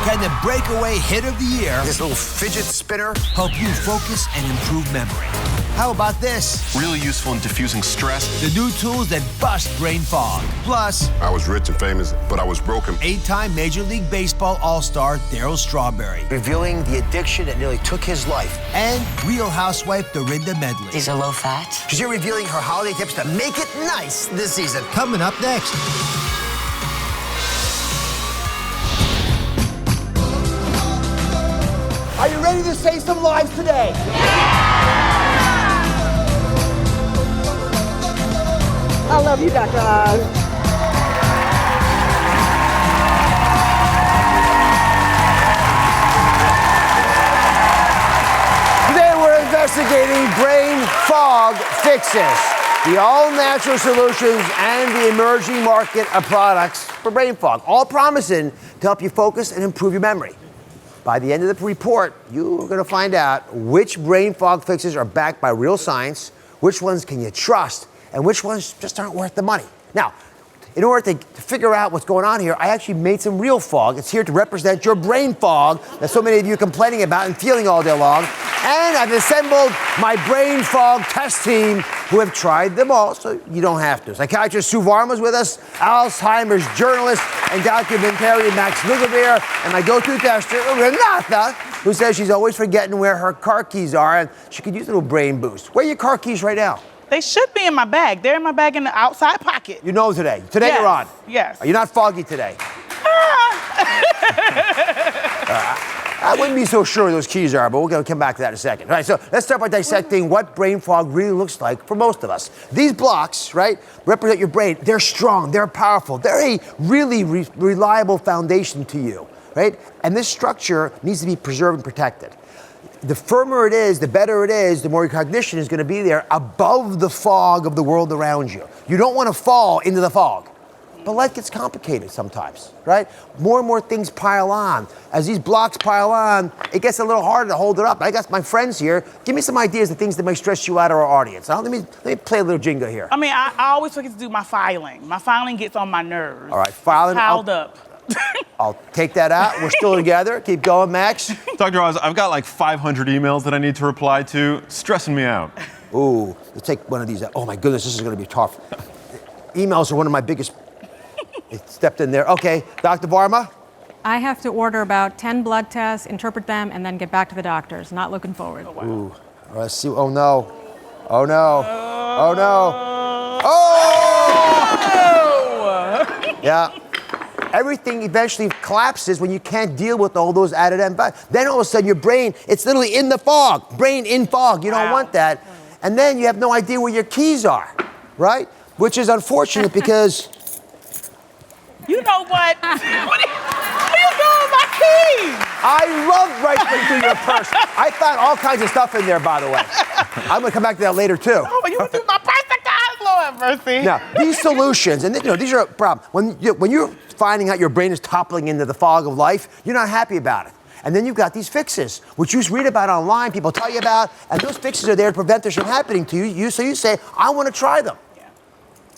Can the breakaway hit of the year, This little fidget spinner, help you focus and improve memory? How about this? Really useful in diffusing stress. The new tools that bust brain fog. Plus, I was rich and famous, but I was broken. 8-time Major League Baseball All-Star Daryl Strawberry. revealing the addiction that nearly took his life. And Real Housewife Dorinda Medley. These are low fat. She's here revealing her holiday tips to make it nice this season. Coming up next. Are you ready to save some lives today? I love you, Dr. Oz. Today we're investigating brain fog fixes, the all-natural solutions and the emerging market of products for brain fog, all promising to help you focus and improve your memory. By the end of the report, you're going to find out which brain fog fixes are backed by real science, which ones can you trust, and which ones just aren't worth the money. Now, in order to figure out what's going on here, I actually made some real fog. It's here to represent your brain fog that so many of you are complaining about and feeling all day long. And I've assembled my brain fog test team who have tried them all, so you don't have to. Psychiatrist Sue Varma's with us, Alzheimer's journalist and documentarian Max Lugavere, and my go-to tester, Renata, who says she's always forgetting where her car keys are and she could use a little brain boost. Where are your car keys right now? They should be in my bag. They're in my bag in the outside pocket. You know today. Today Yes, you're on. yes. You're not foggy today. I wouldn't be so sure where those keys are, but we're going to come back to that in a second. All right, so let's start by dissecting what brain fog really looks like for most of us. These blocks, right, represent your brain. They're strong, they're powerful, they're a really reliable foundation to you, right? And this structure needs to be preserved and protected. The firmer it is, the better it is, the more your cognition is going to be there above the fog of the world around you. You don't want to fall into the fog. But life gets complicated sometimes, right? More and more things pile on. As these blocks pile on, it gets a little harder to hold it up. I got my friends here. Give me some ideas of things that might stress you out, or our audience. Now, let me play a little jingle here. I mean, I always forget to do my filing. My filing gets on my nerves. All right, filing. Piled up. I'll take that out. We're still together. Keep going, Max. Dr. Oz, I've got like 500 emails that I need to reply to. Stressing me out. Ooh, let's take one of these. Oh my goodness, this is going to be tough. Emails are one of my biggest. It stepped in there. Okay, Dr. Varma. I have to order about 10 blood tests, interpret them, and then get back to the doctors. Not looking forward. Ooh, all right, let's see. Oh no. Oh no. Oh no. Oh! Yeah. Everything eventually collapses when you can't deal with all those added enzymes. Then all of a sudden your brain, it's literally in the fog. Brain in fog. You don't want that. And then you have no idea where your keys are, right? Which is unfortunate because... You know what? What are you doing with my keys? I love rifling through your purse. I found all kinds of stuff in there, by the way. I'm going to come back to that later, too. Oh, you threw my purse, God, Lord mercy. Now, these solutions, and these are a problem. When you're finding out your brain is toppling into the fog of life, you're not happy about it. And then you've got these fixes, which you read about online, people tell you about, and those fixes are there to prevent this from happening to you. So you say, I want to try them.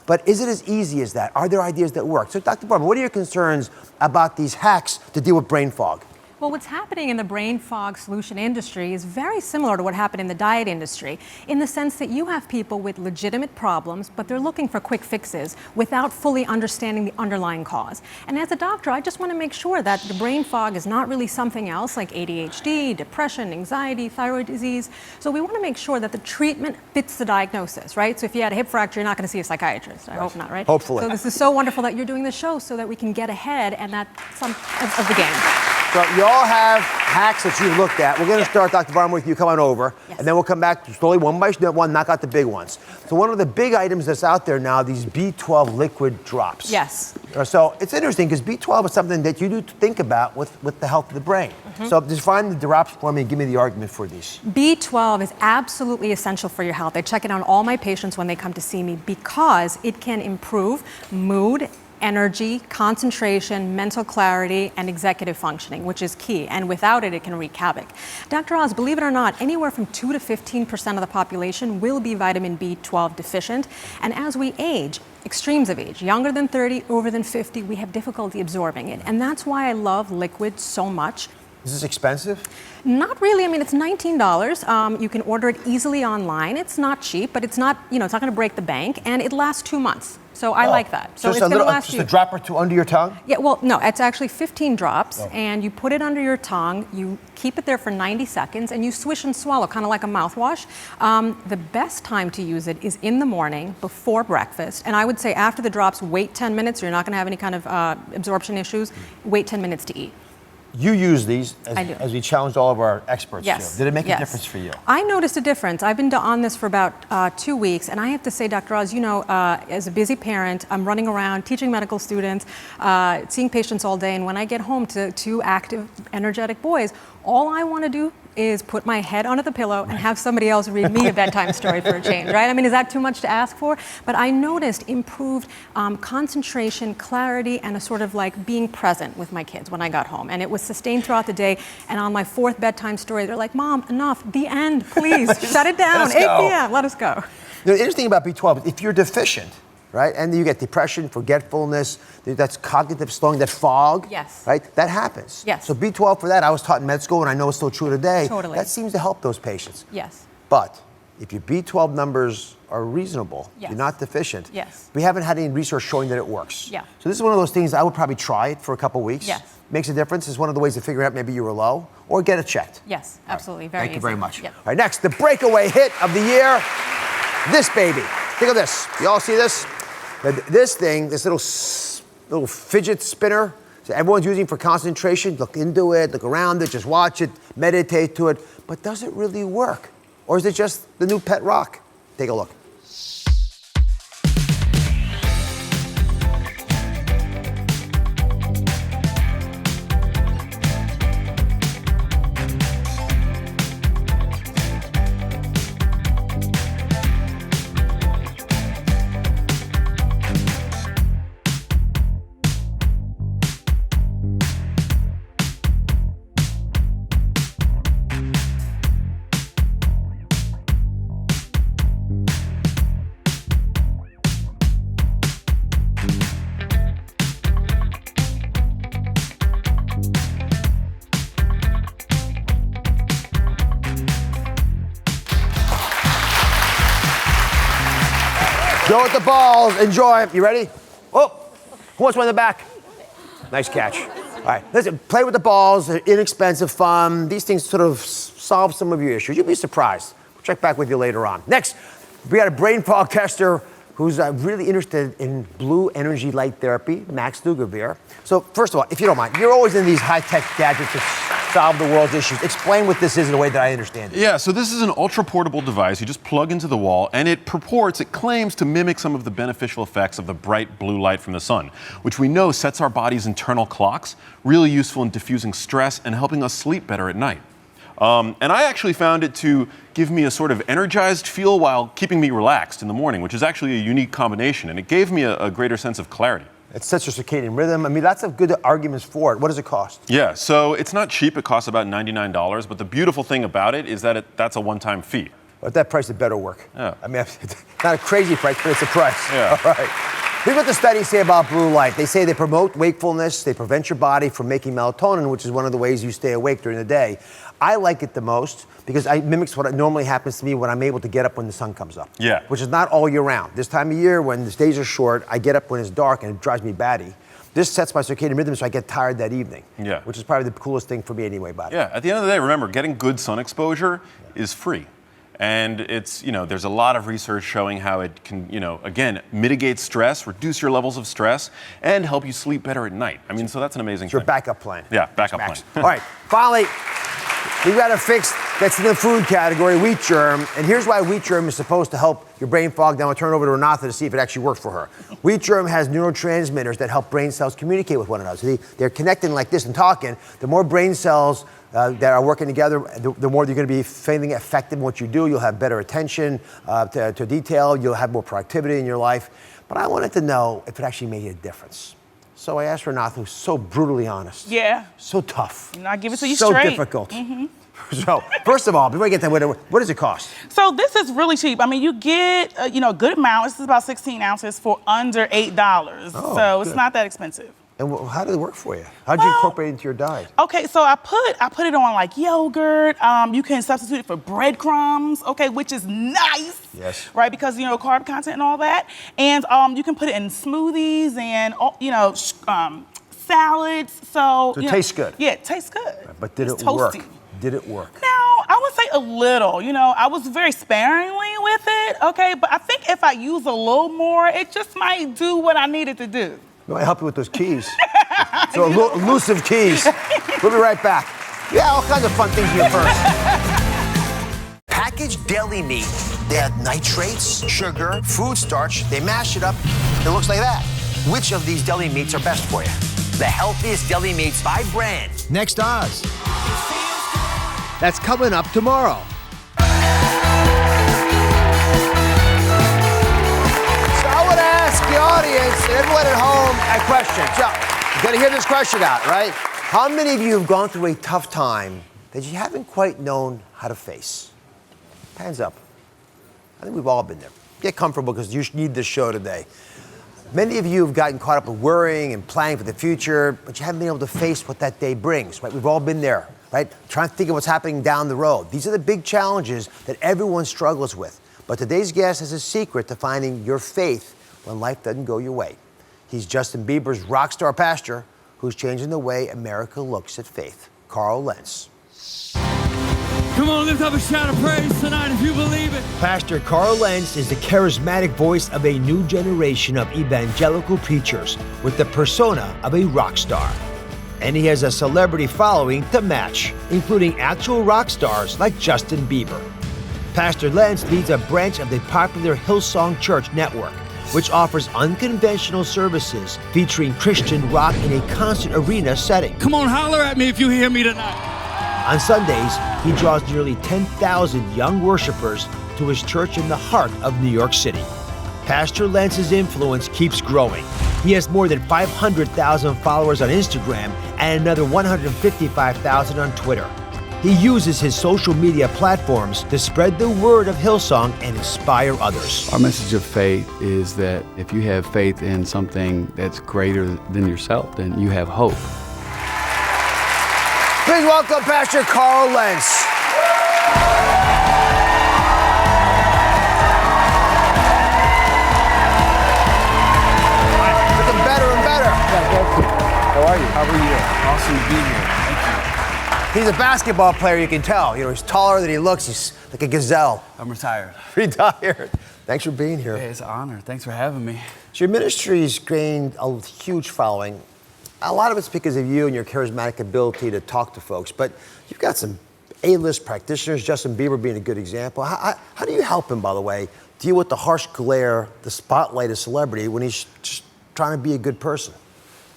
But is it as easy as that? Are there ideas that work? So, Dr. Barber, what are your concerns about these hacks to deal with brain fog? Well, what's happening in the brain fog solution industry is very similar to what happened in the diet industry, in the sense that you have people with legitimate problems, but they're looking for quick fixes without fully understanding the underlying cause. And as a doctor, I just want to make sure that the brain fog is not really something else like ADHD, depression, anxiety, thyroid disease. So we want to make sure that the treatment fits the diagnosis, right? So if you had a hip fracture, you're not going to see a psychiatrist. I hope not, right? Hopefully. So this is so wonderful that you're doing this show so that we can get ahead and that's some of the game. So you all have hacks that you've looked at. We're going to start, Dr. Varma, with you. Come on over. Yes. And then we'll come back slowly one by one, knock out the big ones. So one of the big items that's out there now, these B12 liquid drops. Yes. So it's interesting because B12 is something that you do think about with the health of the brain. Mm-hmm. So define the drops for me and give me the argument for these. B12 is absolutely essential for your health. I check it on all my patients when they come to see me because it can improve mood, energy, concentration, mental clarity, and executive functioning, which is key. And without it, it can wreak havoc. Dr. Oz, believe it or not, anywhere from 2 to 15% of the population will be vitamin B12 deficient. And as we age, extremes of age, younger than 30, over than 50, we have difficulty absorbing it. And that's why I love liquid so much. Is this expensive? Not really. I mean, it's $19. You can order it easily online. It's not cheap, but it's not, it's not going to break the bank, and it lasts 2 months. So I like that. So it's going to last you. Just a drop or two under your tongue? Yeah, well, no, it's actually 15 drops, and you put it under your tongue, you keep it there for 90 seconds, and you swish and swallow, kind of like a mouthwash. The best time to use it is in the morning, before breakfast, and I would say after the drops, wait 10 minutes, or you're not going to have any kind of absorption issues. Wait 10 minutes to eat. You use these I do. as we challenged all of our experts. Yes. Did it make a difference for you? I noticed a difference. I've been on this for about 2 weeks, and I have to say, Dr. Oz, as a busy parent, I'm running around teaching medical students, seeing patients all day, and when I get home to 2 active, energetic boys, all I want to do is put my head under the pillow and have somebody else read me a bedtime story for a change, right? I mean, is that too much to ask for? But I noticed improved concentration, clarity, and a sort of like being present with my kids when I got home. And it was sustained throughout the day. And on my 4th bedtime story, they're like, Mom, enough, the end, please, shut it down, 8 p.m., let us go. The interesting about B12 is if you're deficient, right, and you get depression, forgetfulness, that's cognitive slowing, that fog, yes, right, that happens. Yes. So B12 for that, I was taught in med school, and I know it's still true today. Totally. That seems to help those patients. Yes. But if your B12 numbers are reasonable, yes, you're not deficient, yes, we haven't had any research showing that it works. Yeah. So this is one of those things I would probably try it for a couple weeks. Yes. Makes a difference. It's one of the ways to figure out maybe you were low or get it checked. Yes, absolutely. Right. Very Thank you easy. very much. Yep. All right, next, the breakaway hit of the year, this baby. Think of this. You all see this? This thing, this little fidget spinner, so everyone's using for concentration. Look into it, look around it, just watch it, meditate to it. But does it really work? Or is it just the new pet rock? Take a look. Go with the balls. Enjoy. You ready? Oh, who wants one in the back? Nice catch. All right, listen, play with the balls. They're inexpensive, fun. These things sort of solve some of your issues. You'll be surprised. We'll check back with you later on. Next, we got a brain fog tester who's really interested in blue energy light therapy, Max Dugavere. So first of all, if you don't mind, you're always in these high-tech gadgets to solve the world's issues. Explain what this is in a way that I understand it. Yeah, so this is an ultra-portable device you just plug into the wall, and it claims to mimic some of the beneficial effects of the bright blue light from the sun, which we know sets our body's internal clocks, really useful in diffusing stress and helping us sleep better at night. And I actually found it to give me a sort of energized feel while keeping me relaxed in the morning, which is actually a unique combination, and it gave me a greater sense of clarity. It sets your circadian rhythm. I mean, lots of good arguments for it. What does it cost? Yeah, so it's not cheap. It costs about $99, but the beautiful thing about it is that that's a one-time fee. Well, at that price, it better work. Yeah. I mean, it's not a crazy price, but it's a price. Yeah. All right. Here's what the studies say about blue light. They say they promote wakefulness, they prevent your body from making melatonin, which is one of the ways you stay awake during the day. I like it the most because it mimics what normally happens to me when I'm able to get up when the sun comes up. Yeah. Which is not all year round. This time of year, when the days are short, I get up when it's dark and it drives me batty. This sets my circadian rhythm so I get tired that evening. Yeah. Which is probably the coolest thing for me anyway, buddy. Yeah, at the end of the day, remember, getting good sun exposure is free. And it's, there's a lot of research showing how it can, again, mitigate stress, reduce your levels of stress, and help you sleep better at night. I mean, so that's an amazing It's your thing. backup plan. Yeah, backup plan. All right, finally, we got a fix that's in the food category, wheat germ. And here's why wheat germ is supposed to help your brain fog. Now I'll turn it over to Renata to see if it actually worked for her. Wheat germ has neurotransmitters that help brain cells communicate with one another. So they're connecting like this and talking. The more brain cells that are working together, the more you're going to be feeling effective in what you do. You'll have better attention to detail. You'll have more productivity in your life. But I wanted to know if it actually made a difference. So I asked Renata, who's so brutally honest. Yeah. So tough. I give it to you so straight. So difficult. So, first of all, before I get that, what does it cost? So this is really cheap. I mean, you get, a good amount. This is about 16 ounces for under $8. Oh, so good. It's not that expensive. And how did it work for you? How did you incorporate it into your diet? Okay, so I put it on like yogurt. You can substitute it for breadcrumbs, okay, which is nice. Yes. Right, because, carb content and all that. And you can put it in smoothies and, salads. So it tastes good. Yeah, it tastes good. But did It's it work? toasty. Did it work? Now, I would say a little. I was very sparingly with it, okay? But I think if I use a little more, it just might do what I needed to do. You want to help you with those keys? So elusive keys. We'll be right back. Yeah, all kinds of fun things here first. Packaged deli meat. They have nitrates, sugar, food starch. They mash it up. It looks like that. Which of these deli meats are best for you? The healthiest deli meats by brand. Next Oz. That's coming up tomorrow. So I would ask the audience and everyone at home a question. So, you gotta hear this question out, right? How many of you have gone through a tough time that you haven't quite known how to face? Hands up. I think we've all been there. Get comfortable because you need this show today. Many of you have gotten caught up with worrying and planning for the future, but you haven't been able to face what that day brings, right? We've all been there, right? Trying to think of what's happening down the road. These are the big challenges that everyone struggles with. But today's guest has a secret to finding your faith when life doesn't go your way. He's Justin Bieber's rock star pastor who's changing the way America looks at faith. Carl Lentz. Come on, lift up a shout of praise tonight if you believe it. Pastor Carl Lentz is the charismatic voice of a new generation of evangelical preachers with the persona of a rock star. And he has a celebrity following to match, including actual rock stars like Justin Bieber. Pastor Lentz leads a branch of the popular Hillsong Church network, which offers unconventional services featuring Christian rock in a concert arena setting. Come on, holler at me if you hear me tonight. On Sundays, he draws nearly 10,000 young worshipers to his church in the heart of New York City. Pastor Lentz's influence keeps growing. He has more than 500,000 followers on Instagram and another 155,000 on Twitter. He uses his social media platforms to spread the word of Hillsong and inspire others. Our message of faith is that if you have faith in something that's greater than yourself, then you have hope. Please welcome Pastor Carl Lentz. Looking better and better. How are you? How are you? Awesome to be here. Thank He's a basketball player, you can tell. He's taller than he looks. He's like a gazelle. you. I'm retired. Retired. Thanks for being here. Hey, it's an honor. Thanks for having me. So your ministry's gained a huge following. A lot of it's because of you and your charismatic ability to talk to folks, but you've got some A-list practitioners, Justin Bieber being a good example. How do you help him, by the way, deal with the harsh glare, the spotlight of celebrity when he's just trying to be a good person?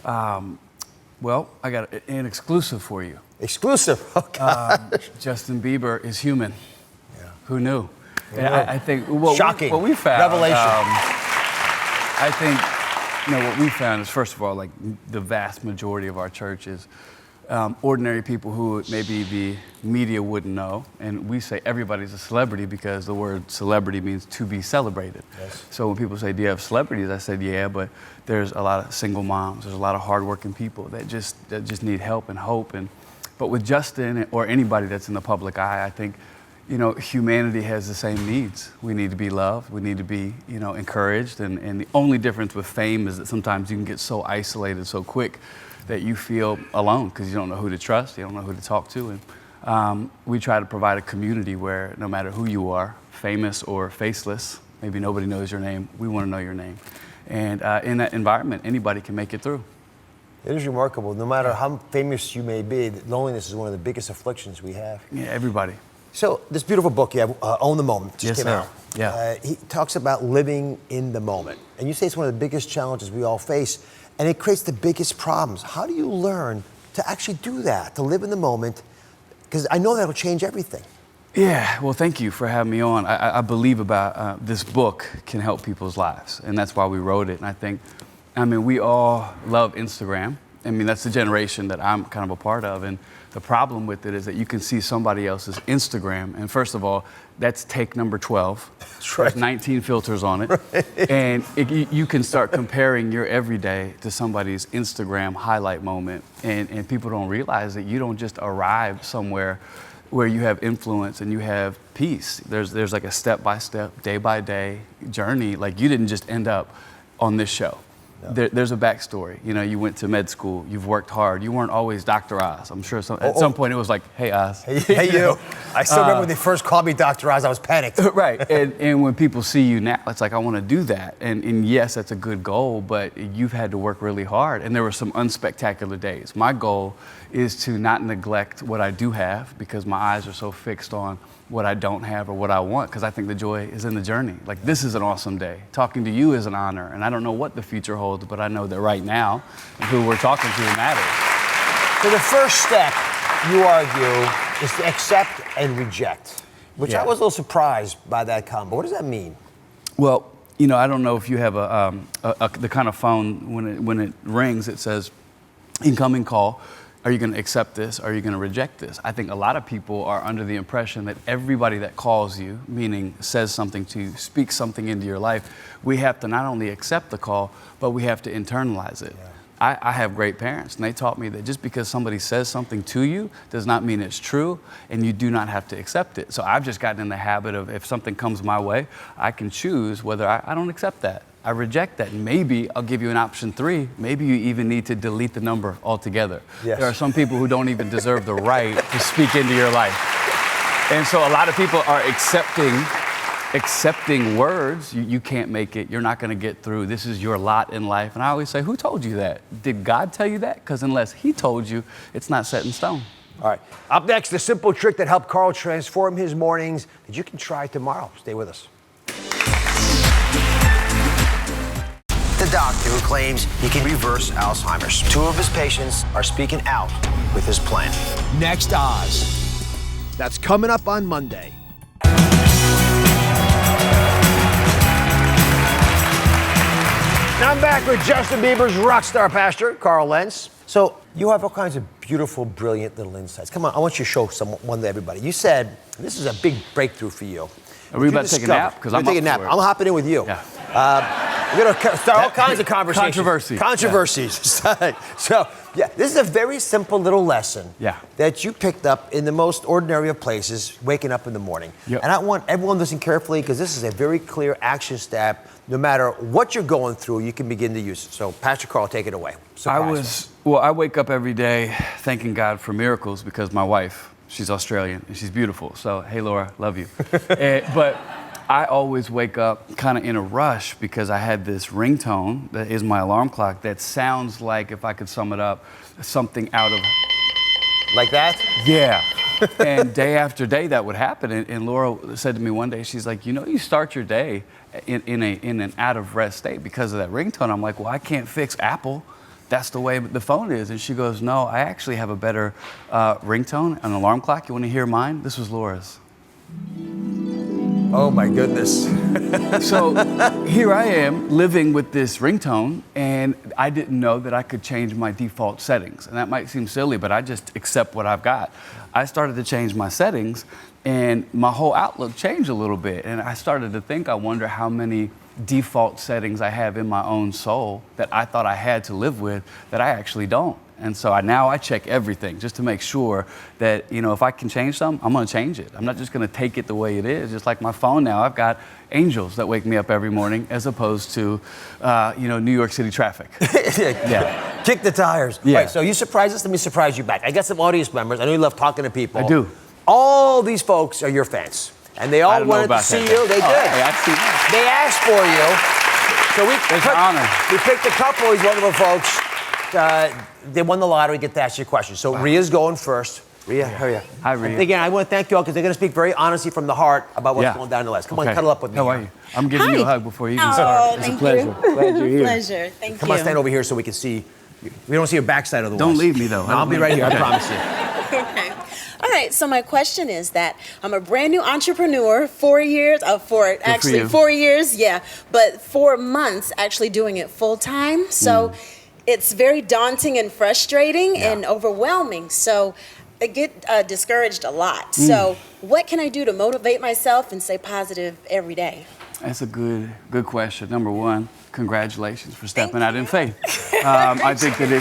Well, I got an exclusive for you. Exclusive? Oh, gosh. Justin Bieber is human. Yeah. Who knew? Yeah. And I think Shocking. what we found. Revelation. I think what we found is, first of all, like the vast majority of our churches, ordinary people who maybe the media wouldn't know. And we say everybody's a celebrity because the word celebrity means to be celebrated. Yes. So when people say, do you have celebrities? I said, yeah, but there's a lot of single moms. There's a lot of hardworking people that just need help and hope. But with Justin or anybody that's in the public eye, I think, humanity has the same needs. We need to be loved. We need to be, encouraged. And the only difference with fame is that sometimes you can get so isolated so quick that you feel alone because you don't know who to trust. You don't know who to talk to. And we try to provide a community where no matter who you are, famous or faceless, maybe nobody knows your name, we want to know your name. And in that environment, anybody can make it through. It is remarkable. No matter how famous you may be, loneliness is one of the biggest afflictions we have. Yeah, everybody. So this beautiful book you have, Own the Moment, just Yes, came sir. out. Yeah. He talks about living in the moment. And you say it's one of the biggest challenges we all face, and it creates the biggest problems. How do you learn to actually do that, to live in the moment? Because I know that will change everything. Yeah, well, thank you for having me on. I believe about this book can help people's lives, and that's why we wrote it. And I think I mean, we all love Instagram. I mean, that's the generation that I'm kind of a part of. And the problem with it is that you can see somebody else's Instagram. And first of all, that's take number 12. That's right. There's 19 filters on it. Right. And you can start comparing your everyday to somebody's Instagram highlight moment. And people don't realize that you don't just arrive somewhere where you have influence and you have peace. There's like a step-by-step, day-by-day journey. Like, you didn't just end up on this show. No. There's a backstory. You know, you went to med school, you've worked hard. You weren't always Dr. Oz. I'm sure at some point it was like, hey, Oz. Hey, you. I still remember when they first called me Dr. Oz, I was panicked. Right, and when people see you now, it's like, I want to do that. And yes, that's a good goal, but you've had to work really hard. And there were some unspectacular days. My goal is to not neglect what I do have, because my eyes are so fixed on what I don't have or what I want, because I think the joy is in the journey. Like, this is an awesome day. Talking to you is an honor, and I don't know what the future holds, but I know that right now, who we're talking to matters. So the first step, you argue, is to accept and reject, which I was a little surprised by that combo. What does that mean? Well, you know, I don't know if you have the kind of phone, when it rings, it says, incoming call. Are you going to accept this? Are you going to reject this? I think a lot of people are under the impression that everybody that calls you, meaning says something to you, speaks something into your life, we have to not only accept the call, but we have to internalize it. Yeah. I have great parents, and they taught me that just because somebody says something to you does not mean it's true, and you do not have to accept it. So I've just gotten in the habit of, if something comes my way, I can choose whether I don't accept that. I reject that. Maybe I'll give you an option 3. Maybe you even need to delete the number altogether. Yes. There are some people who don't even deserve the right to speak into your life. And so a lot of people are accepting words. You can't make it. You're not going to get through. This is your lot in life. And I always say, who told you that? Did God tell you that? Because unless he told you, it's not set in stone. All right. Up next, the simple trick that helped Carl transform his mornings that you can try tomorrow. Stay with us. The doctor who claims he can reverse Alzheimer's. 2 of his patients are speaking out with his plan. Next, Oz. That's coming up on Monday. Now I'm back with Justin Bieber's rock star pastor, Carl Lentz. So you have all kinds of beautiful, brilliant little insights. Come on, I want you to show one to everybody. You said this is a big breakthrough for you. Are we about to take a nap? Because I'm taking a nap. I'm hopping in with you. Yeah. We're going to start all kinds of conversations. Controversies. Yeah. So, yeah, this is a very simple little lesson that you picked up in the most ordinary of places, waking up in the morning. Yep. And I want everyone to listen carefully, because this is a very clear action step. No matter what you're going through, you can begin to use it. So, Pastor Carl, take it away. I wake up every day thanking God for miracles, because my wife, she's Australian and she's beautiful. So, hey, Laura, love you. But I always wake up kind of in a rush, because I had this ringtone that is my alarm clock that sounds like, if I could sum it up, something out of... Like that? Yeah. And day after day that would happen. And Laura said to me one day, she's like, you know, you start your day in an out of rest state because of that ringtone. I'm like, well, I can't fix Apple. That's the way the phone is. And she goes, no, I actually have a better ringtone, an alarm clock. You want to hear mine? This was Laura's. Oh my goodness. So here I am living with this ringtone, and I didn't know that I could change my default settings. And that might seem silly, but I just accept what I've got. I started to change my settings, and my whole outlook changed a little bit. And I started to think, I wonder how many default settings I have in my own soul that I thought I had to live with that I actually don't. And so now I check everything just to make sure that, you know, if I can change something, I'm going to change it. I'm not just going to take it the way it is. Just like my phone now, I've got angels that wake me up every morning, as opposed to, New York City traffic. Yeah. Kick the tires. Yeah. Right, so you surprised us. Let me surprise you back. I got some audience members. I know you love talking to people. I do. All these folks are your fans, and they all wanted to see you. They did. Hey, I see that. They asked for you. So it's an honor. We picked a couple of these wonderful folks. They won the lottery, get to ask you a question. So Rhea's going first. Rhea, how are you? Hi, Rhea. And again, I want to thank you all, because they're going to speak very honestly from the heart about what's going down in the list. Come on, cuddle up with me. How are you? I'm giving you a hug before you even start. It's a pleasure. Glad you're here. Pleasure. Thank you. Come on, stand over here so we can see. We don't see your backside of the Don't leave me, though. No, I'll be right here. I promise you. Okay. All right, so my question is that I'm a brand new entrepreneur, 4 years, 4 years, yeah, but 4 months actually doing it full time. So it's very daunting and frustrating and overwhelming. So I get discouraged a lot. So what can I do to motivate myself and stay positive every day? That's a good question. Number one, congratulations for stepping out in faith. I think that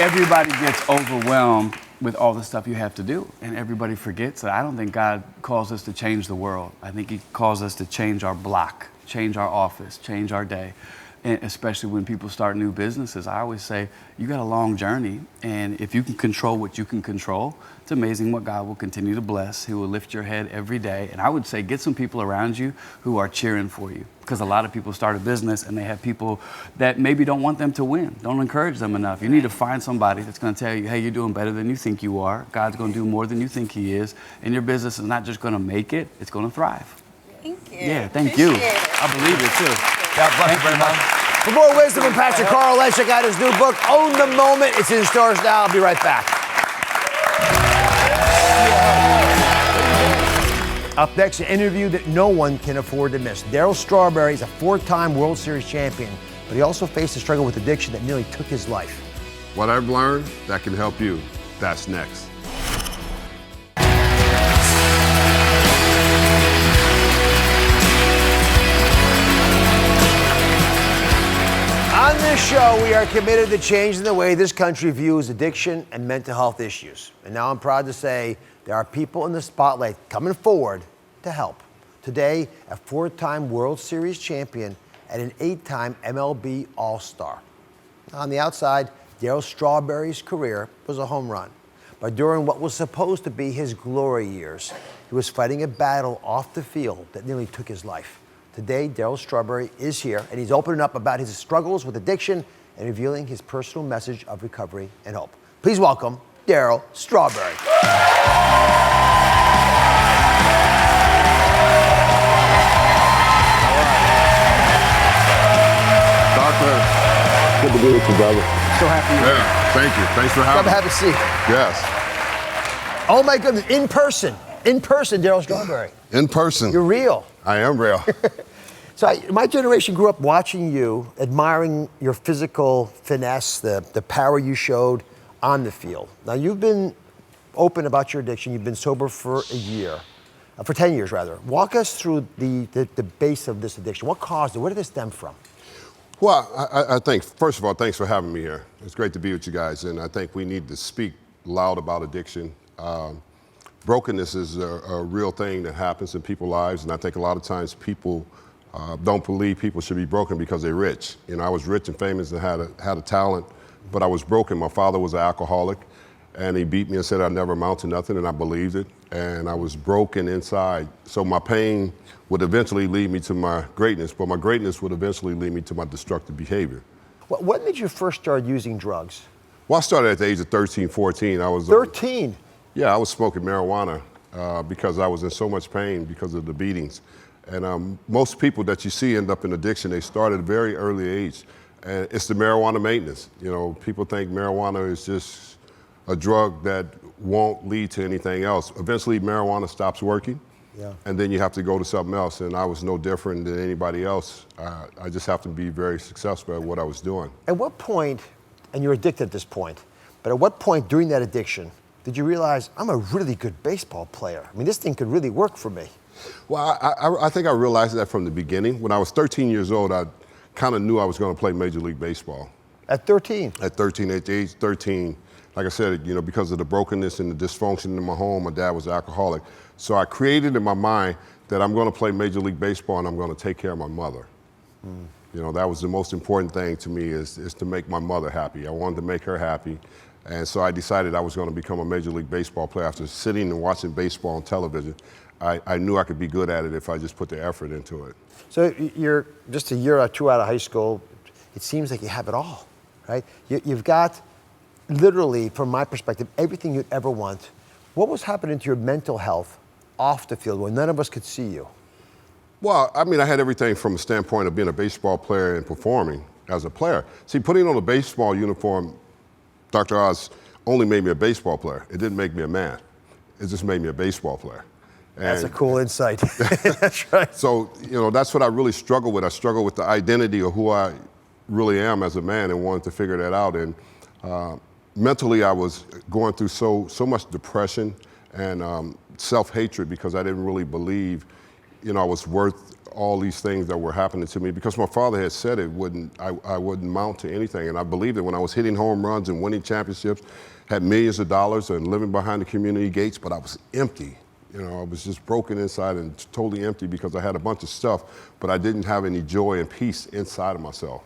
everybody gets overwhelmed with all the stuff you have to do, and everybody forgets that I don't think God calls us to change the world. I think He calls us to change our block, change our office, change our day. And especially when people start new businesses, I always say, you got a long journey, and if you can control what you can control, it's amazing what God will continue to bless. He will lift your head every day. And I would say, get some people around you who are cheering for you, because a lot of people start a business and they have people that maybe don't want them to win, don't encourage them enough. You need to find somebody that's going to tell you, hey, you're doing better than you think you are. God's going to do more than you think He is. And your business is not just going to make it, it's going to thrive. Thank you. Yeah, thank you. I believe it too. God bless you very much. For more wisdom from Pastor Carl Lentz, check out his new book, Own the Moment. It's in stores now. I'll be right back. Up next, an interview that no one can afford to miss. Darryl Strawberry is a 4-time World Series champion, but he also faced a struggle with addiction that nearly took his life. What I've learned that can help you, that's next. On this show, we are committed to changing the way this country views addiction and mental health issues. And now I'm proud to say there are people in the spotlight coming forward to help. Today, a 4-time World Series champion and an 8-time MLB All-Star. On the outside, Darryl Strawberry's career was a home run. But during what was supposed to be his glory years, he was fighting a battle off the field that nearly took his life. Today, Darryl Strawberry is here, and he's opening up about his struggles with addiction and revealing his personal message of recovery and hope. Please welcome Darryl Strawberry. Doctor, good to be with you, brother. So happy you're here. Yeah, thank you. Thanks for having me. Have a seat. Yes. Oh my goodness, in person, Darryl Strawberry. In person. You're real. I am real. So my generation grew up watching you, admiring your physical finesse, the power you showed on the field. Now you've been open about your addiction. You've been sober for a year, for 10 years rather. Walk us through the base of this addiction. What caused it? Where did it stem from? Well, I think, first of all, thanks for having me here. It's great to be with you guys, and I think we need to speak loud about addiction. Brokenness is a real thing that happens in people's lives, and I think a lot of times people don't believe people should be broken because they're rich. You know, I was rich and famous and had a talent, but I was broken. My father was an alcoholic, and he beat me and said I'd never amount to nothing, and I believed it, and I was broken inside. So my pain would eventually lead me to my greatness, but my greatness would eventually lead me to my destructive behavior. What made you first start using drugs? Well, I started at the age of 13, 14. I was 13? Yeah, I was smoking marijuana because I was in so much pain because of the beatings. And most people that you see end up in addiction, they start at a very early age. And it's the marijuana maintenance. You know, people think marijuana is just a drug that won't lead to anything else. Eventually, marijuana stops working, and then you have to go to something else. And I was no different than anybody else. I just happened to be very successful at what I was doing. At what point, and you're addicted at this point, but at what point during that addiction did you realize I'm a really good baseball player? I mean, this thing could really work for me. Well, I think I realized that from the beginning. When I was 13 years old, I kind of knew I was going to play Major League Baseball. At 13? At 13, at age 13. Like I said, you know, because of the brokenness and the dysfunction in my home, my dad was an alcoholic. So I created in my mind that I'm going to play Major League Baseball and I'm going to take care of my mother. You know, that was the most important thing to me is to make my mother happy. I wanted to make her happy. And so I decided I was going to become a Major League Baseball player. After sitting and watching baseball on television, I knew I could be good at it if I just put the effort into it. So you're just a year or two out of high school. It seems like you have it all, right? You've got, literally, from my perspective, everything you'd ever want. What was happening to your mental health off the field when none of us could see you? Well, I mean, I had everything from a standpoint of being a baseball player and performing as a player. See, putting on a baseball uniform, Dr. Oz, only made me a baseball player. It didn't make me a man. It just made me a baseball player. That's a cool insight. That's right. So, that's what I really struggle with. I struggle with the identity of who I really am as a man and wanted to figure that out. And mentally, I was going through so much depression and self-hatred because I didn't really believe, I was worth all these things that were happening to me because my father had said I wouldn't mount to anything. And I believed it when I was hitting home runs and winning championships, had millions of dollars and living behind the community gates, but I was empty. I was just broken inside and totally empty because I had a bunch of stuff, but I didn't have any joy and peace inside of myself.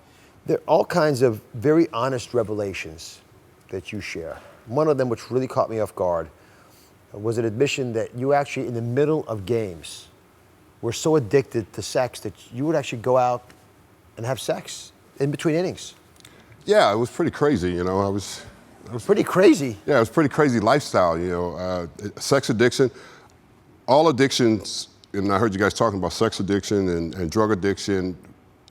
There are all kinds of very honest revelations that you share. One of them, which really caught me off guard, was an admission that you actually, in the middle of games, were so addicted to sex that you would actually go out and have sex in between innings. Yeah, it was pretty crazy, I was pretty crazy. Yeah, it was pretty crazy lifestyle, sex addiction. All addictions, and I heard you guys talking about sex addiction and drug addiction,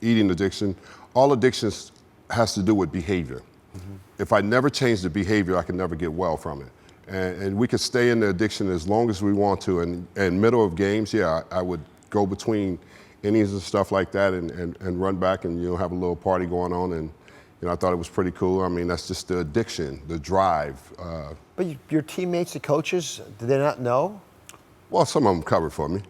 eating addiction, all addictions has to do with behavior. Mm-hmm. If I never change the behavior, I can never get well from it. And we could stay in the addiction as long as we want to. And middle of games, I would go between innings and stuff like that and run back and have a little party going on. And I thought it was pretty cool. I mean, that's just the addiction, the drive. But your teammates, the coaches, did they not know? Well, some of them covered for me.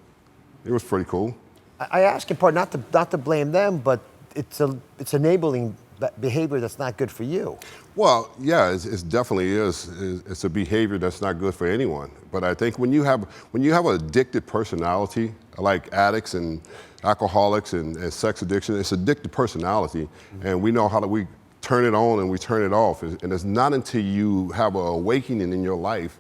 It was pretty cool. I ask in part not to blame them, but it's enabling behavior that's not good for you. Well, yeah, it definitely is. It's a behavior that's not good for anyone. But I think when you have an addicted personality, like addicts and alcoholics and sex addiction, it's addicted personality, and we know we turn it on and we turn it off. And it's not until you have an awakening in your life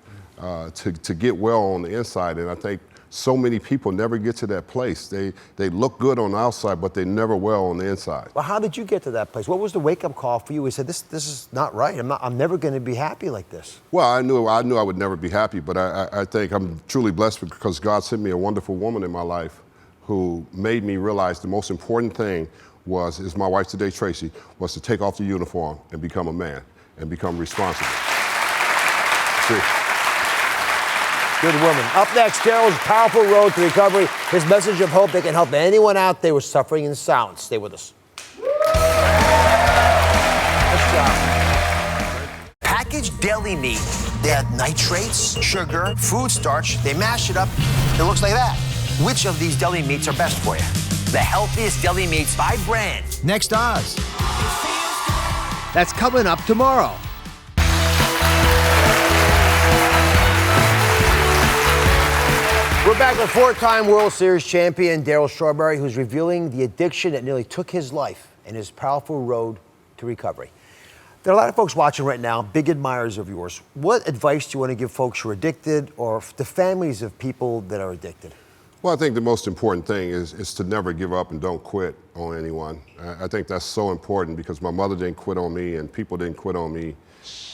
to get well on the inside. And I think so many people never get to that place. They look good on the outside, but they never well on the inside. Well, how did you get to that place? What was the wake-up call for you? You said, this is not right. I'm never going to be happy like this. Well, I knew I would never be happy, but I think I'm truly blessed because God sent me a wonderful woman in my life who made me realize the most important thing is my wife today, Tracy, was to take off the uniform and become a man and become responsible. See? Good woman. Up next, Daryl's powerful road to recovery. His message of hope that can help anyone out there with suffering in silence. Stay with us. Nice job. Packaged deli meat. They add nitrates, sugar, food starch. They mash it up. It looks like that. Which of these deli meats are best for you? The healthiest deli meats by brand. Next Oz. That's coming up tomorrow. We're back with four-time World Series champion Daryl Strawberry, who's revealing the addiction that nearly took his life and his powerful road to recovery. There are a lot of folks watching right now, big admirers of yours. What advice do you want to give folks who are addicted or the families of people that are addicted? Well, I think the most important thing is to never give up and don't quit on anyone. I think that's so important because my mother didn't quit on me and people didn't quit on me.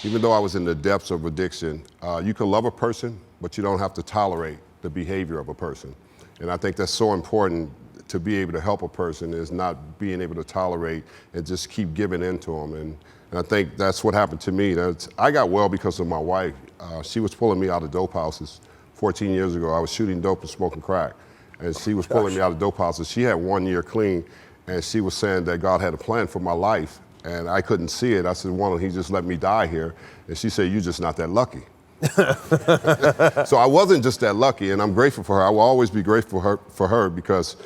Even though I was in the depths of addiction, you can love a person, but you don't have to tolerate the behavior of a person. And I think that's so important to be able to help a person is not being able to tolerate and just keep giving in to them. And I think that's what happened to me. I got well because of my wife. She was pulling me out of dope houses. 14 years ago, I was shooting dope and smoking crack. And she was pulling me out of dope houses. She had 1 year clean, and she was saying that God had a plan for my life, and I couldn't see it. I said, why don't he just let me die here? And she said, you're just not that lucky. So I wasn't just that lucky, and I'm grateful for her. I will always be grateful for her because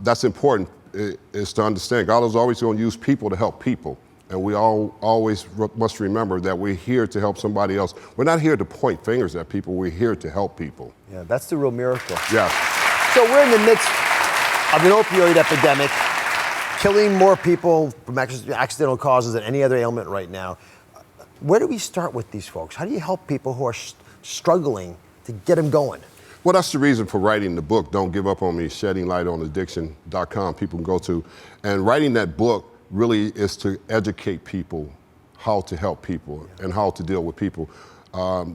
that's important, is to understand God is always going to use people to help people. And we always must remember that we're here to help somebody else. We're not here to point fingers at people. We're here to help people. Yeah, that's the real miracle. Yeah. So we're in the midst of an opioid epidemic, killing more people from accidental causes than any other ailment right now. Where do we start with these folks? How do you help people who are struggling to get them going? Well, that's the reason for writing the book, Don't Give Up on Me, sheddinglightonaddiction.com, people can go to. And writing that book really is to educate people how to help people and how to deal with people.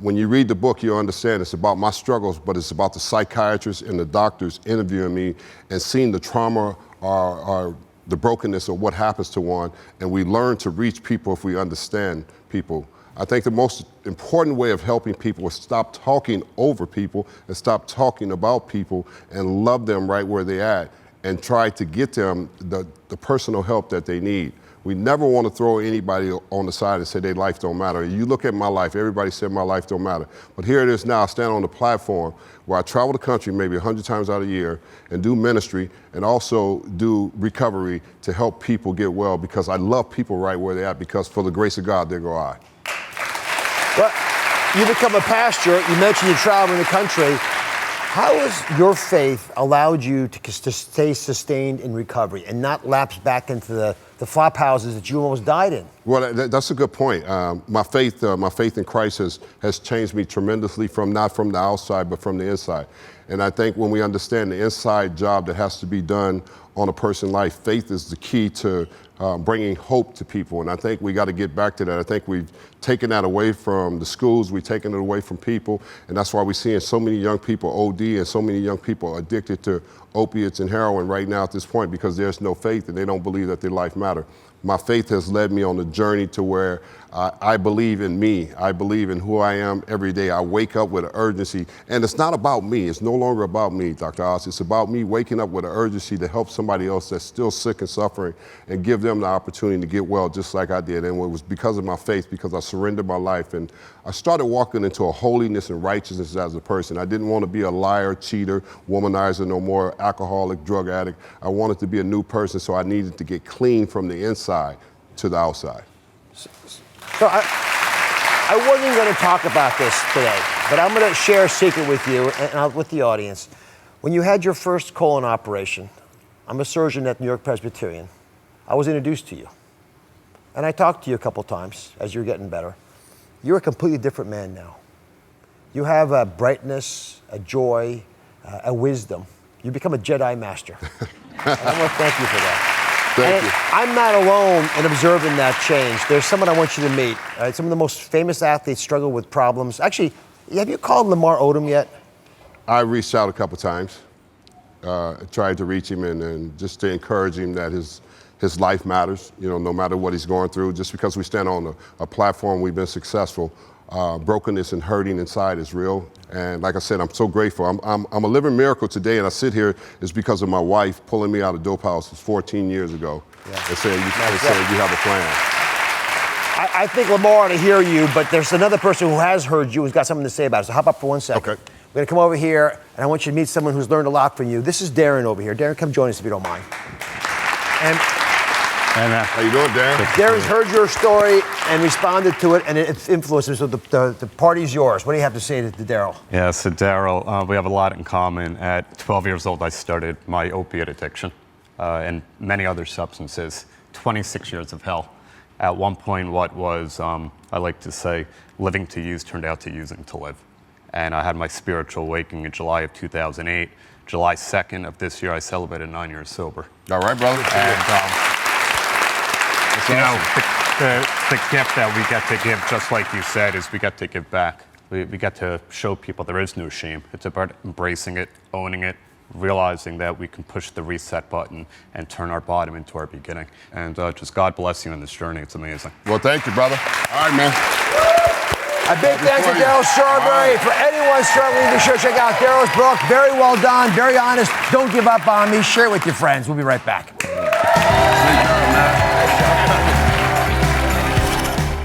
When you read the book, you'll understand it's about my struggles, but it's about the psychiatrists and the doctors interviewing me and seeing the trauma or the brokenness of what happens to one. And we learn to reach people if we understand people. I think the most important way of helping people is stop talking over people and stop talking about people and love them right where they're at and try to get them the personal help that they need. We never want to throw anybody on the side and say their life don't matter. You look at my life, everybody said my life don't matter. But here it is now, I stand on the platform where I travel the country maybe 100 times out of the year and do ministry and also do recovery to help people get well because I love people right where they're at because for the grace of God, there go I. Well, you become a pastor. You mentioned you travel in the country. How has your faith allowed you to stay sustained in recovery and not lapse back into the flop houses that you almost died in? Well, that's a good point. My faith in Christ has changed me tremendously not from the outside, but from the inside. And I think when we understand the inside job that has to be done on a person's life, faith is the key to bringing hope to people. And I think we got to get back to that. I think we've taken that away from the schools, we've taken it away from people, and that's why we're seeing so many young people OD and so many young people addicted to opiates and heroin right now at this point because there's no faith and they don't believe that their life matters. My faith has led me on a journey to where I believe in me. I believe in who I am every day. I wake up with an urgency. And it's not about me. It's no longer about me, Dr. Oz. It's about me waking up with an urgency to help somebody else that's still sick and suffering and give them the opportunity to get well just like I did. And it was because of my faith, because I surrendered my life. And I started walking into a holiness and righteousness as a person. I didn't want to be a liar, cheater, womanizer, no more alcoholic, drug addict. I wanted to be a new person, so I needed to get clean from the inside to the outside. So I wasn't going to talk about this today, but I'm going to share a secret with you and with the audience. When you had your first colon operation, I'm a surgeon at New York Presbyterian. I was introduced to you. And I talked to you a couple times as you're getting better. You're a completely different man now. You have a brightness, a joy, a wisdom. You become a Jedi master. And I want to thank you for that. Thank you. I'm not alone in observing that change. There's someone I want you to meet. Some of the most famous athletes struggle with problems. Actually, have you called Lamar Odom yet? I reached out a couple times, tried to reach him and just to encourage him that his life matters, no matter what he's going through. Just because we stand on a platform, we've been successful. Brokenness and hurting inside is real. And like I said, I'm so grateful. I'm a living miracle today, and I sit here is because of my wife pulling me out of dope houses 14 years ago and saying, you have a plan. I think Lamar ought to hear you, but there's another person who has heard you who's got something to say about it. So hop up for 1 second. Okay. We're going to come over here, and I want you to meet someone who's learned a lot from you. This is Darren over here. Darren, come join us if you don't mind. And how you doing, Darren? Darren's heard your story and responded to it, and it's influenced him. So the party's yours. What do you have to say to Daryl? Yeah, so Daryl, we have a lot in common. At 12 years old, I started my opiate addiction and many other substances. 26 years of hell. At one point, what was, I like to say, living to use turned out to using to live. And I had my spiritual awakening in July of 2008. July 2nd of this year, I celebrated 9 years sober. All right, brother. And the gift that we get to give, just like you said, is we get to give back. We get to show people there is no shame. It's about embracing it, owning it, realizing that we can push the reset button and turn our bottom into our beginning. And just God bless you in this journey. It's amazing. Well, thank you, brother. All right, man. A big thanks to Daryl Strawberry. For anyone struggling, be sure to check out Daryl's book. Very well done, very honest. Don't give up on me. Share it with your friends. We'll be right back.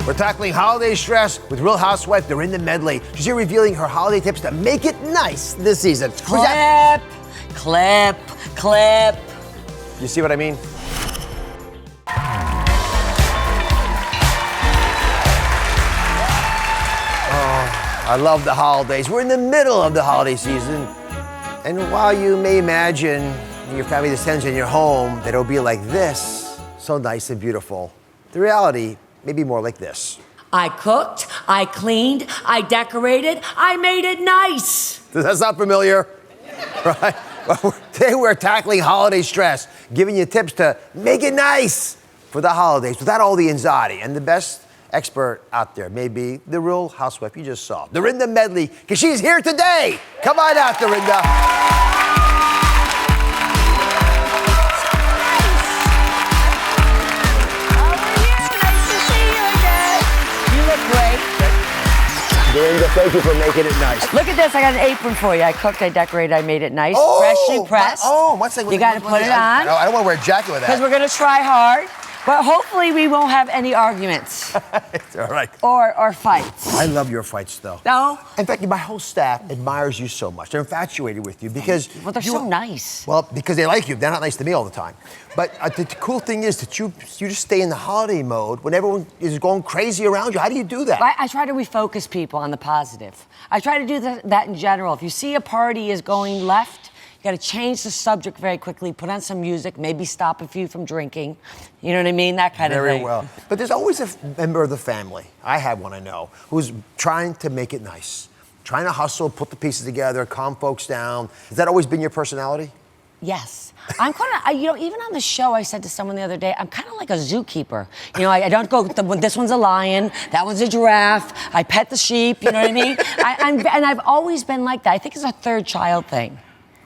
We're tackling holiday stress with Real Housewife Dorinda Medley. She's here revealing her holiday tips to make it nice this season. Clap, clap, clap. You see what I mean? I love the holidays. We're in the middle of the holiday season. And while you may imagine your family descends in your home that it'll be like this, so nice and beautiful, the reality may be more like this. I cooked, I cleaned, I decorated, I made it nice. Does that sound familiar? Right? Well, today we're tackling holiday stress, giving you tips to make it nice for the holidays without all the anxiety. And the best expert out there may be the Real Housewife you just saw, Dorinda Medley, because she's here today. Come on out, Dorinda. How are you? Nice to see you again. You look great. Linda, thank you for making it nice. Look at this. I got an apron for you. I cooked, I decorated, I made it nice. Oh, freshly pressed. one second. You got to put it on. I don't want to wear a jacket with that. Because we're going to try hard. But hopefully we won't have any arguments. It's all right. Or fights. I love your fights, though. No? In fact, my whole staff admires you so much. They're infatuated with you because... Well, they're so nice. Well, because they like you. They're not nice to me all the time. But the cool thing is that you just stay in the holiday mode when everyone is going crazy around you. How do you do that? I try to refocus people on the positive. I try to do that in general. If you see a party is going left, you got to change the subject very quickly, put on some music, maybe stop a few from drinking. You know what I mean? That kind of thing. Very well. But there's always a member of the family, I have one I know, who's trying to make it nice, trying to hustle, put the pieces together, calm folks down. Has that always been your personality? Yes. I'm kind of, even on the show, I said to someone the other day, I'm kind of like a zookeeper. You know, I don't go, this one's a lion, that one's a giraffe, I pet the sheep, you know what I mean? And I've always been like that. I think it's a third child thing.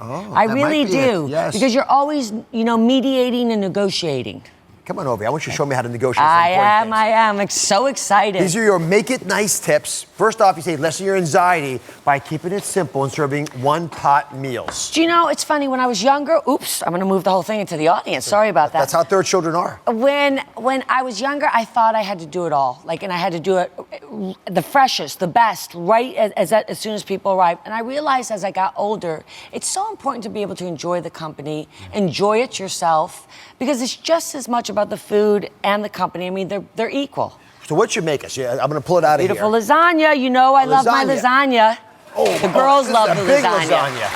Oh, I really do. Yes. Because you're always, mediating and negotiating. Come on over. I want you to show me how to negotiate. I am. I'm so excited. These are your make it nice tips. First off, you say lessen your anxiety by keeping it simple and serving one-pot meals. Do you know, it's funny, when I was younger, oops, I'm going to move the whole thing into the audience. Sorry about that. That's how third children are. When I was younger, I thought I had to do it all. And I had to do it the freshest, the best, right as soon as people arrived. And I realized as I got older, it's so important to be able to enjoy the company, enjoy it yourself, because it's just as much about the food and the company. I mean, they're equal. So what you make us? Yeah, I'm going to pull it out of here. Beautiful lasagna. You know I love my lasagna. The girls love the lasagna.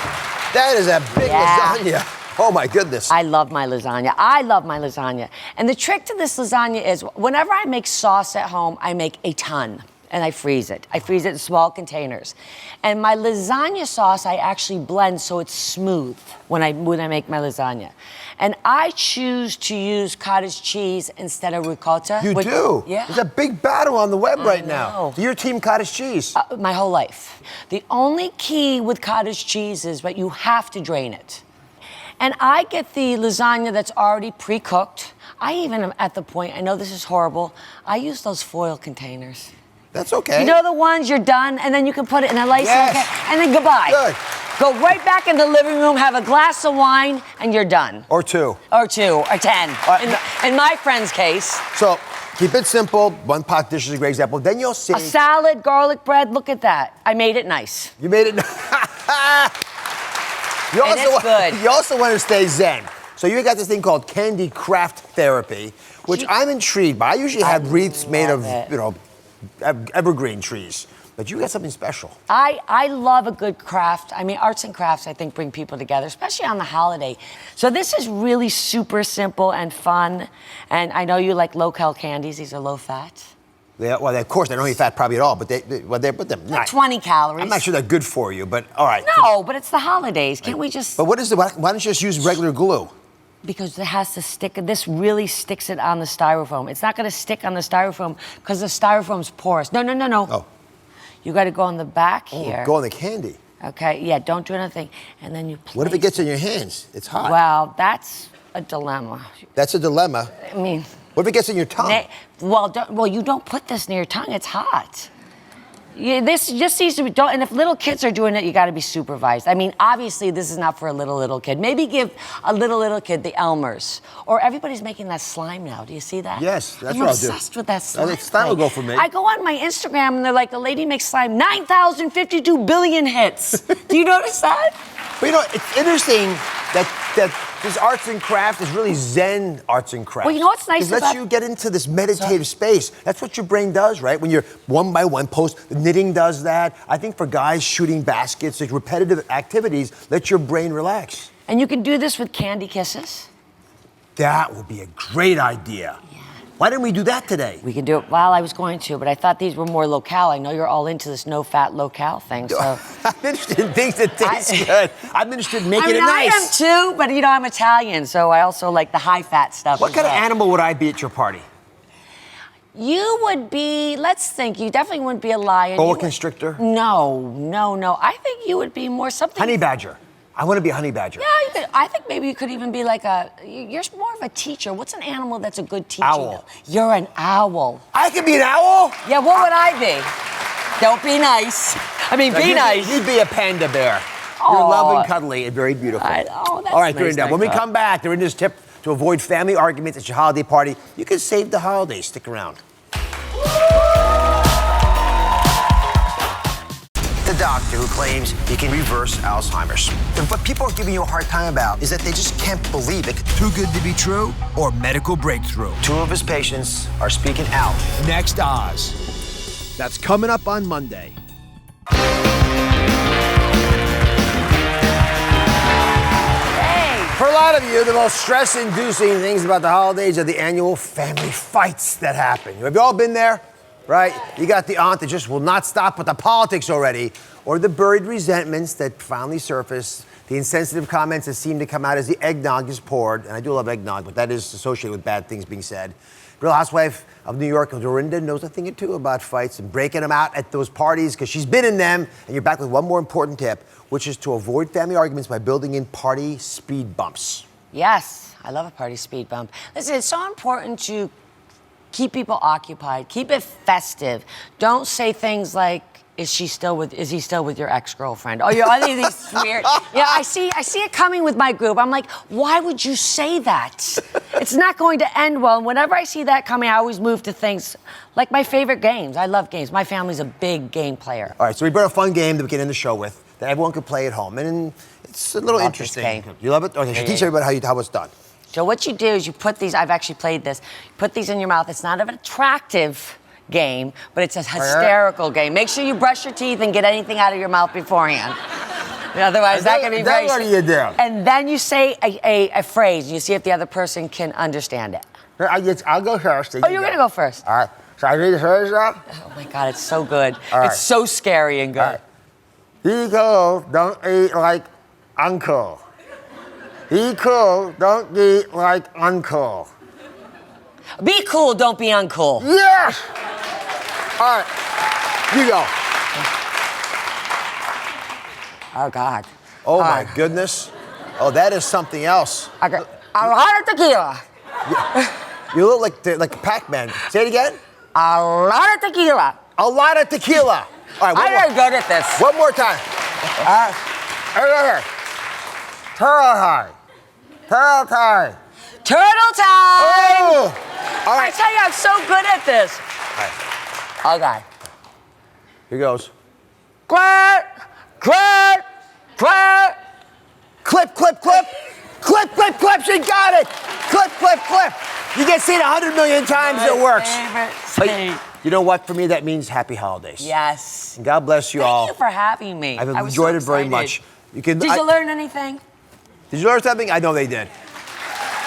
That is a big lasagna. Oh, my goodness. I love my lasagna. I love my lasagna. And the trick to this lasagna is whenever I make sauce at home, I make a ton. And I freeze it. I freeze it in small containers. And my lasagna sauce, I actually blend so it's smooth when I make my lasagna. And I choose to use cottage cheese instead of ricotta. You do? Yeah. There's a big battle on the web right now. You're team cottage cheese. My whole life. The only key with cottage cheese is that you have to drain it. And I get the lasagna that's already pre-cooked. I even am at the point, I know this is horrible, I use those foil containers. That's okay. You know the ones you're done, and then you can put it in a lace and then goodbye. Good. Go right back in the living room, have a glass of wine, and you're done. Or two. Or 10. In my friend's case. So keep it simple. One pot dish is a great example. Then you'll see. A salad, garlic bread, look at that. I made it nice. You made it good. You also want to stay zen. So you got this thing called candy craft therapy, which I'm intrigued by. I usually have wreaths made of, evergreen trees. But you got something special. I love a good craft. I mean, arts and crafts, I think, bring people together, especially on the holiday. So this is really super simple and fun. And I know you like low-cal candies. These are low-fat. Yeah, well, of course, they don't eat fat probably at all, but they put them. Like 20 calories. I'm not sure they're good for you, but all right. No, but it's the holidays. Can't we just... But why don't you just use regular glue? Because it has to stick. This really sticks it on the styrofoam. It's not going to stick on the styrofoam because the styrofoam's porous. No. Oh. You got to go on the back here. Go on the candy. Okay, yeah, don't do anything. And then you place What if it gets in your hands? It's hot. Well, that's a dilemma. That's a dilemma. I mean... What if it gets in your tongue? Well, you don't put this near your tongue. It's hot. This just needs to be done. And if little kids are doing it, you got to be supervised. I mean, obviously, this is not for a little kid. Maybe give a little kid the Elmers. Or everybody's making that slime now. Do you see that? Yes, that's I'm what I'll do. I'm obsessed with that slime. Slime will go for me. I go on my Instagram and they're like, the lady makes slime 9,052 billion hits. Do you notice that? But it's interesting that this arts and crafts is really Zen arts and crafts. Well, you know what's nice about it? It lets you get into this meditative space. That's what your brain does, right? When you're one by one post, knitting does that. I think for guys, shooting baskets, like repetitive activities, let your brain relax. And you can do this with candy kisses. That would be a great idea. Yeah. Why didn't we do that today? We can do it. Well, I was going to, but I thought these were more locale. I know you're all into this no-fat, low-cal thing, so... I'm interested in things that taste good. I'm interested in making it nice. I am too, but I'm Italian, so I also like the high-fat stuff. What kind of animal would I be at your party? You would be, let's think, you definitely wouldn't be a lion. Boa constrictor? No. I think you would be more something... Honey badger. I want to be a honey badger. Yeah, I think maybe you could even be like you're more of a teacher. What's an animal that's a good teacher? Owl. You're an owl. I could be an owl? Yeah, what would I be? Don't be nice. I mean, be nice. You'd be a panda bear. You're loving, cuddly, and very beautiful. That's All right, nice, good enough. When we come back, there is this tip to avoid family arguments at your holiday party. You can save the holidays. Stick around. The doctor who claims he can reverse Alzheimer's. And what people are giving you a hard time about is that they just can't believe it. Too good to be true or medical breakthrough. 2 of his patients are speaking out. Next Oz. That's coming up on Monday. For a lot of you, the most stress-inducing things about the holidays are the annual family fights that happen. Have you all been there? Right? You got the aunt that just will not stop with the politics already, or the buried resentments that finally surface, the insensitive comments that seem to come out as the eggnog is poured, and I do love eggnog, but that is associated with bad things being said. Real Housewife of New York, Dorinda, knows a thing or two about fights and breaking them out at those parties because she's been in them. And you're back with one more important tip, which is to avoid family arguments by building in party speed bumps. Yes, I love a party speed bump. Listen, it's so important to keep people occupied, keep it festive. Don't say things like, is he still with your ex-girlfriend? Oh, you're any of these weird. Yeah, I see it coming with my group. I'm like, why would you say that? It's not going to end well. And whenever I see that coming, I always move to things like my favorite games. I love games. My family's a big game player. All right, so we brought a fun game that we can end the show with that everyone could play at home. And it's a little interesting. You love it? Okay, so teach everybody how it's done. So what you do is you put these, I've actually played this, you put these in your mouth. It's not an attractive game, but it's a hysterical game. Make sure you brush your teeth and get anything out of your mouth beforehand. Otherwise, that can be very... What do you do? And then you say a phrase, and you see if the other person can understand it. I'll go first. Oh, you're going to go first. All right. So I read the phrase up? Oh, my God, it's so good. All right. It's so scary and good. All right. He cool, don't eat like uncle. He cool, don't eat like uncle. Be cool, don't be uncool. Yes! All right, you go. Oh, God. Oh, my goodness. Oh, that is something else. Okay. A lot of tequila. You look like Pac-Man. Say it again. A lot of tequila. A lot of tequila. All right, I'm very good at this. One more time. Turtle time. Turtle time. Turtle time. Oh. All right. I tell you, I'm so good at this. All right. Okay. Here goes. Quack, quack, quack. Clip, clip, clip. Clip, clip, clip. She got it. Clip, clip, clip. You get seen 100 million times. It works. Favorite you know what? For me, that means happy holidays. Yes. And God bless you all. Thank you for having me. I've enjoyed it very much. Did you learn anything? Did you learn something? I know they did.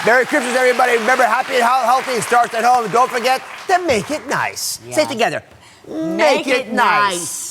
Merry Christmas, everybody. Remember, happy and healthy starts at home. And don't forget to make it nice. Yeah. Say it together. Make it nice.